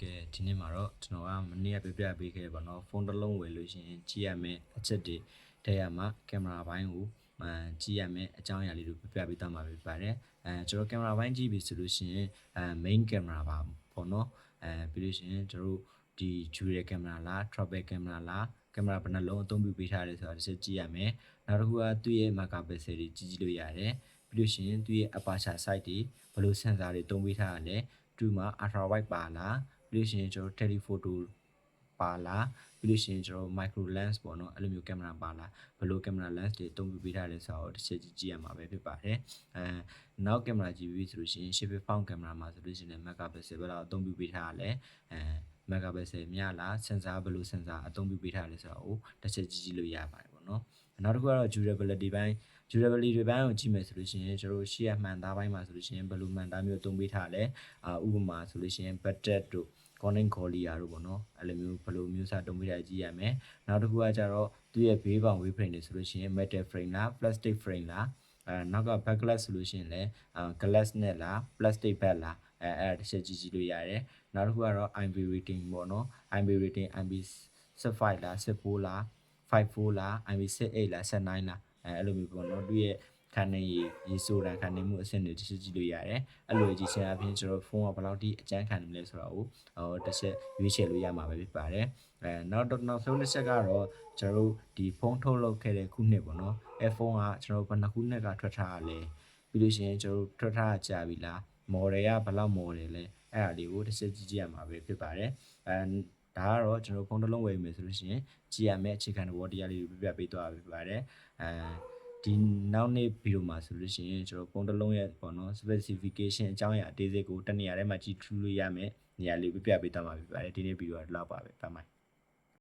ကဲဒီနေ့မှာတော့ကျွန်တော်ကမနေ့ကပြပေးခဲ့ပါတော့ဖုန်းတစ်လုံးဝယ်လို့ရှိရင်ကြည့်ရမယ်အချက်တွေထဲရမှာကင်မရာဘိုင်းကိုကြည့်ရမယ်အကြောင်းအရာလေးတွေပြပေးသွားမှာဖြစ်ပါတယ်ကျွန်တော်ကင်မရာဘိုင်းကြည့်ပြီဆိုလို့ရှိရင်main camera ပါပေါ့နော်ပြီးလို့ရှိရင်ကျွန်တော်တို့ဒီ dual camera လား triple camera လားကင်မရာဘယ်နှလုံးအသုံးပြုပေးထားတယ်ဆိုတာတစ်ချက်ကြည့်ရမယ်နောက်တစ်ခုကသူ့ရဲ့ marker pixel တွေကြည့်လို့ရတယ်ပြီးလို့ရှိရင်သူ့ရဲ့ aperture size တွေဘယ်လို sensor တွေသုံးပေးထားရလဲသူ့မှာ ultra wide ပါလားပြီးလို့ရှိရင်ကျွန်တော် telephoto ပါလားပြီးလို့ရှိရင်ကျွန်တော် micro lens ပေါ့နော်အဲ့လိုမျိုးကင်မရာပါလားဘယ်လိုကင်မရာ lens တွေအသုံးပြုပေးထားလဲဆိုတော့တစ်ချက်ကြည့်ရမှာပဲဖြစ်ပါတယ်နောက်ကင်မရာကြည့်ပြီးဆိုလို့ရှိရင် shape found ကင်မရာမှာဆိုလို့ရှိရင် mega pixel ဘယ်လောက်အသုံးပြုပေးထားရလဲmega pixel များလား sensor ဘယ်လို sensor အသုံးပြုပေးထားလဲဆိုတော့တစ်ချက်ကြည့်လို့ရပါတယ်ပေါ့နော်နောက်တစ်ခုကတော့ durability ဘိုင်း durability ဘိုင်းကိုကြည့်မယ်ဆိုလို့ရှိရင်ကျွန်တော်တို့ရှေ့ရမှန်သားဘိုင်းမှာဆိုလို့ရှိရင်ဘယ်လိုမှန်သားမျိုးအသုံးပေးထားလဲဥပမာဆိုလို့ရှိရင် battery တို့ Corning Collier တို့ပေါ့နော်အဲ့လိုမျိုးဘယ်လိုမျိုးစားတုံးပေးတာကြည့်ရမယ်နောက်တစ်ခုကကြတော့သူ့ရဲ့ဘေးပေါင် wave frame တွေဆိုလို့ရှိရင် metal frame လား plastic frame လားနောက်က back glass ဆိုလို့ရှိရင်လည်း glass နဲ့လား plastic back လားအဲ့ဒါတစ်ချက်ကြည့်လို့ရတယ်နောက်တစ်ခုကတော့ IB rating ပေါ့နော် IB rating IB 15လား14လား54လား IB 18လား19လားအဲ့လိုမျိုးပေါ့နော်သူ့ရဲ့ခန်းနေရေဆိုးတာခန်းနေမှုအဆင့်တွေတစ်ချက်ကြည့်လို့ရတယ်အဲ့လိုကြည့်ချင်အပြင်ကျွန်တော်ဖုန်းကဘယ်လောက်ထိအကျန်းခံနေလဲဆိုတော့တစ်ချက်ရွေးချယ်လို့ရမှာပဲဖြစ်ပါတယ်နောက်ဆုံးတစ်ချက်ကတော့ကျွန်တော်တို့ဒီဖုန်းထုတ်လုပ်ခဲ့တဲ့ခုနှစ်ပေါ့နော်အဲ့ဖုန်းကကျွန်တော်တို့ဘယ်နှစ်ခုနှစ်ကထွက်ထားရလဲပြီးလို့ရှိရင်ကျွန်တော်တို့ထွက်ထားကြပြီလား model ကဘယ်လောက် model လဲအဲ့ဒါလေးကိုတစ်ချက်ကြည့်ရမှာပဲဖြစ်ပါတယ်ဒါကတော့ကျွန်တော်ဖုန်းတစ်လုံးဝယ်မယ်ဆိုလို့ရှိရင်ကြည့်ရမယ့်အခြေခံသဘောတရားလေးတွေပြပေးသွားပါဖြစ်ပါတယ်ဒီနောက်နေ့ဗီဒီယိုမှာဆိုလို့ရှိရင်ကျွန်တော်ဖုန်းတစ်လုံးရဲ့ပေါ့နော် specification အကြောင်းအရာအသေးစိတ်ကိုတနေရာထဲမှာကြည့်ထူးလို့ရမယ်နေရာလေးပြပေးသွားမှာဖြစ်ပါတယ်ဒီနေ့ဗီဒီယိုကဒီလောက်ပါပဲဘိုင်